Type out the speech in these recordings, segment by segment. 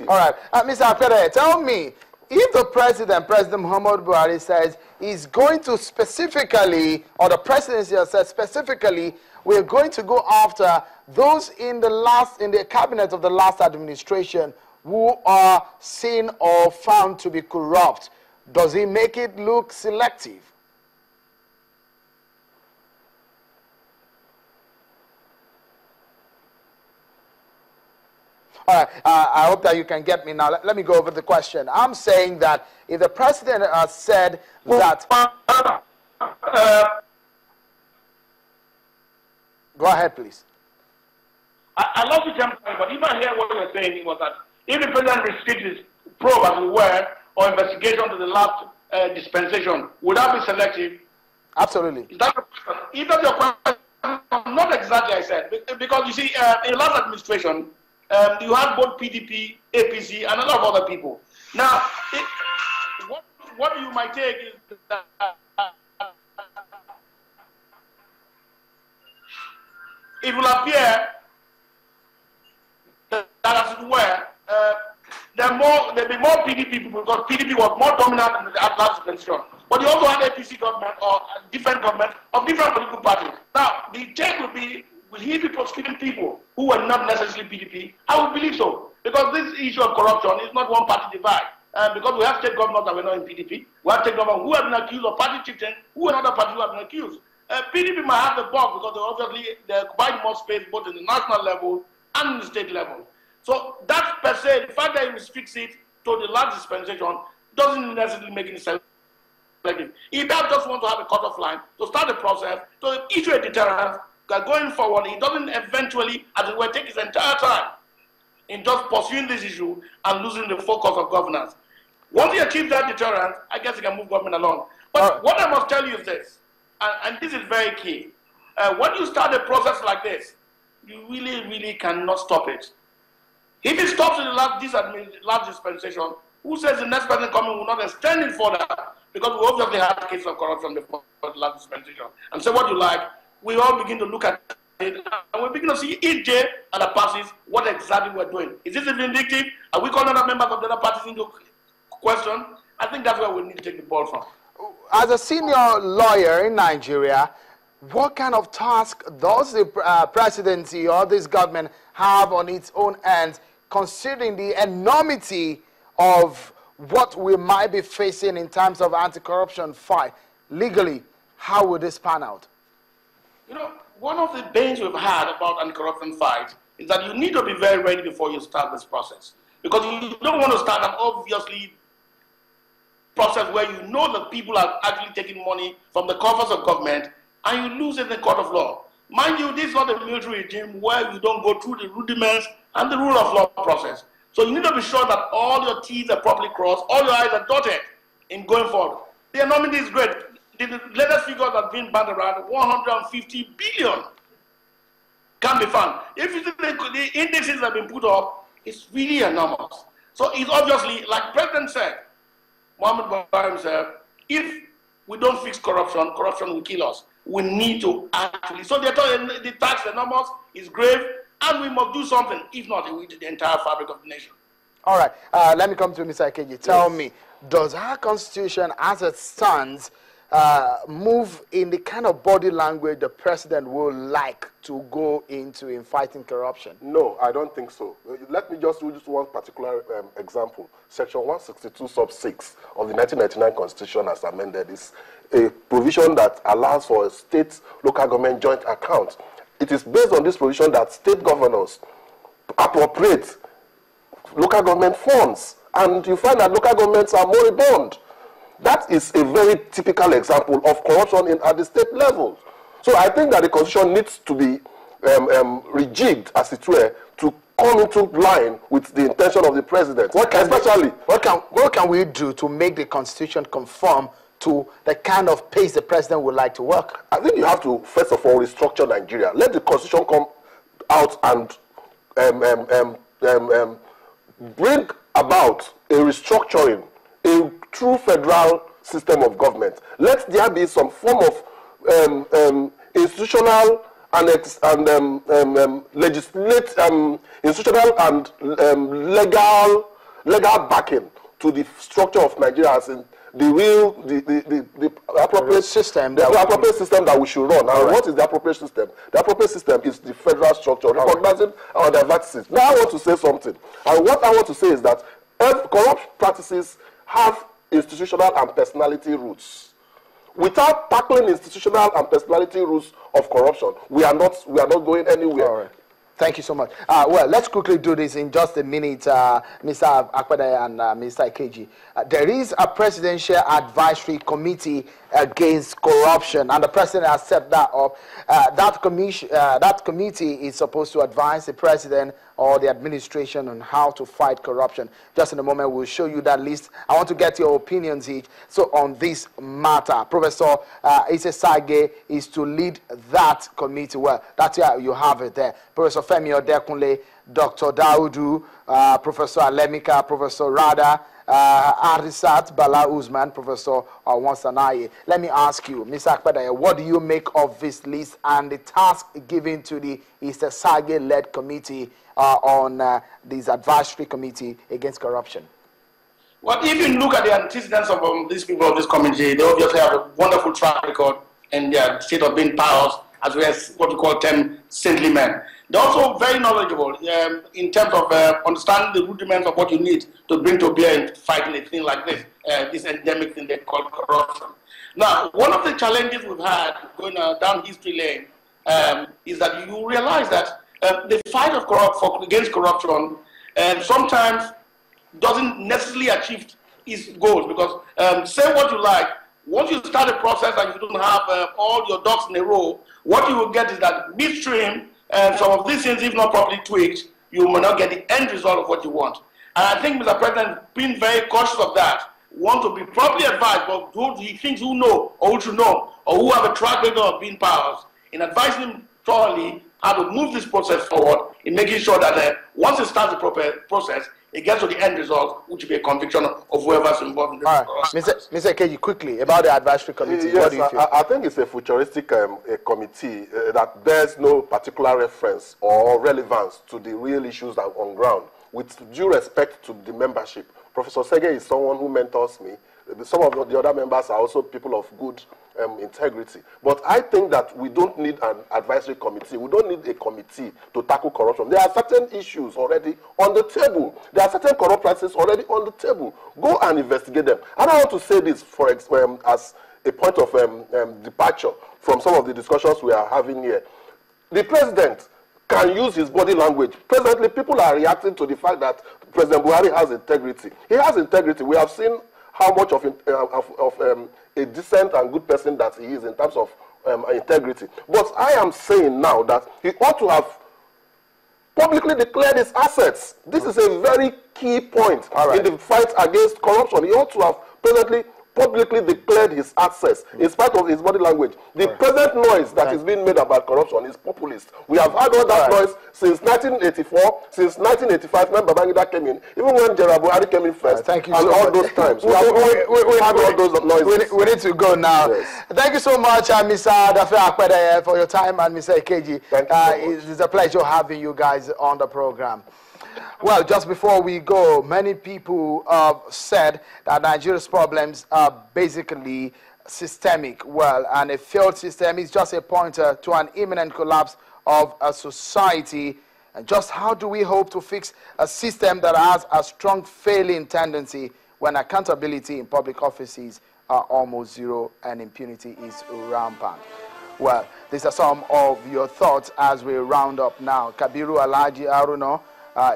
state. All right. Mr. Akpede, tell me, if the President Muhammad Buhari, says he's going to specifically, or the presidency has said specifically, we're going to go after those in the cabinet of the last administration who are seen or found to be corrupt, does he make it look selective? All right, I hope that you can get me now. Let me go over the question. I'm saying that if the president has said that... Go ahead, please. I love the temper, but if I hear what you're saying, it was that if the president restricts his probe, as it were, or investigation to the last dispensation, would that be selective? Absolutely. Is that if that's your question, not exactly I said, because you see, in the last administration, you had both PDP, APC, and a lot of other people. Now, what you might take is that it will appear that as it were, there'll be more PDP people because PDP was more dominant in the last dispensation. But you also had APC government or different government of different political parties. Now, the check will be, will he be prosecuting people who were not necessarily PDP? I would believe so. Because this issue of corruption is not one party divide. Because we have state governors that were not in PDP. We have state governors who have been accused of party chieftain, who are other parties who have been accused. PDP might have the bulk because they occupy more space both in the national level and in the state level. So that per se, the fact that he restricts it to the last dispensation doesn't necessarily make it selective. He does just want to have a cut-off line to start the process, to issue a deterrent that going forward, he doesn't eventually, as it were, take his entire time in just pursuing this issue and losing the focus of governance. Once he achieves that deterrent, I guess he can move government along. But what I must tell you is this, and this is very key. When you start a process like this, you really cannot stop it. If it stops in the last dispensation, who says the next person coming will not extend it further? Because we obviously had cases of corruption before the last dispensation. And so what you like, we all begin to look at it, and we begin to see each day and the parties what exactly we're doing. Is this vindictive? Are we calling other members of the other parties into question? I think that's where we need to take the ball from. As a senior lawyer in Nigeria, what kind of task does the presidency or this government have on its own end, considering the enormity of what we might be facing in terms of anti-corruption fight? Legally, how would this pan out? You know, one of the pains we've had about anti-corruption fight is that you need to be very ready before you start this process. Because you don't want to start an obviously process where you know that people are actually taking money from the coffers of government and you lose it in the court of law. Mind you, this is not a military regime where you don't go through the rudiments and the rule of law process. So you need to be sure that all your T's are properly crossed, all your I's are dotted in going forward. The enormity is great. The latest figure that's been banded around, 150 billion, can be found. If you see the indexes that have been put up, it's really enormous. So it's obviously, like the President said, Muhammad Buhari himself, if we don't fix corruption, corruption will kill us. We need to actually, so the tax enormous is grave, and we must do something. If not, it will eat the entire fabric of the nation. All right, let me come to Mr. Akeji. Tell me, does our constitution as it stands move in the kind of body language the president would like to go into in fighting corruption? No, I don't think so. Let me just use one particular example. Section 162 sub 6 of the 1999 Constitution as amended is a provision that allows for a state local government joint account. It is based on this provision that state governors appropriate local government funds, and you find that local governments are moribund. That is a very typical example of corruption at the state level. So I think that the constitution needs to be rejigged, as it were, to come into line with the intention of the president. What can we do to make the constitution conform to the kind of pace the president would like to work? I think you have to, first of all, restructure Nigeria. Let the constitution come out and bring about a restructuring, a true federal system of government. Let there be some form of institutional and legal legal backing to the structure of Nigeria as in the appropriate system, appropriate system that we should run. And what is the appropriate system? The appropriate system is the federal structure, recognizing our diversities. Now I want to say something, and what I want to say is that corrupt practices have institutional and personality roots. Without tackling institutional and personality roots of corruption, we are not going anywhere. All right. Thank you so much. Well, let's quickly do this in just a minute, Mr. Akpede and Mr. Ikeji. There is a presidential advisory committee against corruption, and the president has set that up. That committee is supposed to advise the president or the administration on how to fight corruption. Just in a moment, we'll show you that list. I want to get your opinions each. So on this matter, Professor Ise Sage is to lead that committee. Well, that's how you have it there. Professor Femi Odekunle, Dr. Daudu, Professor Alemika, Professor Rada, Arisat Bala Usman, Professor Wansanaye. Let me ask you, Mr. Akpede, what do you make of this list and the task given to the Ise Sage-led committee on this advisory committee against corruption? Well, if you look at the antecedents of these people of this committee, they obviously have a wonderful track record in their state of being powers, as well as what we call them saintly men. They're also very knowledgeable in terms of understanding the rudiments of what you need to bring to bear in fighting a thing like this endemic thing they call corruption. Now, one of the challenges we've had going down history lane is that you realize that the fight of against corruption sometimes doesn't necessarily achieve its goals, because say what you like, once you start a process and you don't have all your ducks in a row, what you will get is that midstream, some of these things, if not properly tweaked, you may not get the end result of what you want. And I think Mr. President, being very cautious of that, want to be properly advised, but the things who know, or who should know, or who have a track record of being powers, in advising him thoroughly how to move this process forward, in making sure that once it starts the proper process, it gets to the end result, which will be a conviction of whoever's involved in this. All right. Mr. Keji, quickly, about the advisory committee, yes, what do you feel? I think it's a futuristic committee that bears no particular reference or relevance to the real issues that are on ground. With due respect to the membership, Professor Sege is someone who mentors me. Some of the other members are also people of good integrity. But I think that we don't need an advisory committee. We don't need a committee to tackle corruption. There are certain issues already on the table. There are certain corrupt practices already on the table. Go and investigate them. And I want to say this as a point of departure from some of the discussions we are having here. The president can use his body language. Presently, people are reacting to the fact that President Buhari has integrity. He has integrity. We have seen how much of a decent and good person that he is in terms of integrity. But I am saying now that he ought to have publicly declared his assets. This is a very key point in the fight against corruption. He ought to have presently publicly declared his assets in spite of his body language. The present noise that is being made about corruption is populist. We have had all that noise since 1984, since 1985 when Babangida came in, even when Gerald Buhari came in first, thank you and so all much. those times. We have had all those noises. We need to go now. Yes. Thank you so much, Mr. Dafe Akpede, for your time, and Mr. Ikeji. Thank you so much. It's a pleasure having you guys on the program. Well, just before we go, many people said that Nigeria's problems are basically systemic. Well, and a failed system is just a pointer to an imminent collapse of a society. And just how do we hope to fix a system that has a strong failing tendency when accountability in public offices are almost zero and impunity is rampant? Well, these are some of your thoughts as we round up now. Kabiru Alhaji Aruno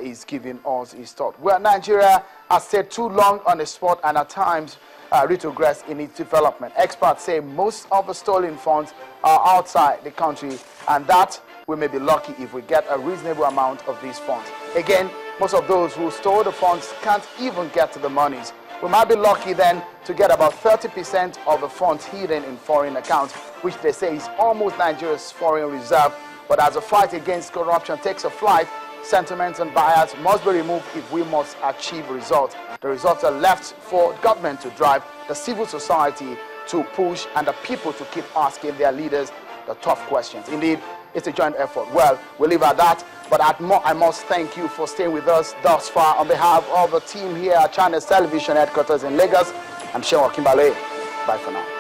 is giving us his thought. Well, Nigeria has stayed too long on the spot and at times retrogress in its development. Experts say most of the stolen funds are outside the country, and that we may be lucky if we get a reasonable amount of these funds. Again, most of those who stole the funds can't even get to the monies. We might be lucky then to get about 30% of the funds hidden in foreign accounts, which they say is almost Nigeria's foreign reserve. But as the fight against corruption takes a flight, sentiments and bias must be removed if we must achieve results. The results are left for government to drive, the civil society to push, and the people to keep asking their leaders the tough questions. Indeed, It's a joint effort. Well, we'll leave at that. But I must thank you for staying with us thus far. On behalf of the team here at Channels Television headquarters in Lagos, I'm Sean Kimbale. Bye for now.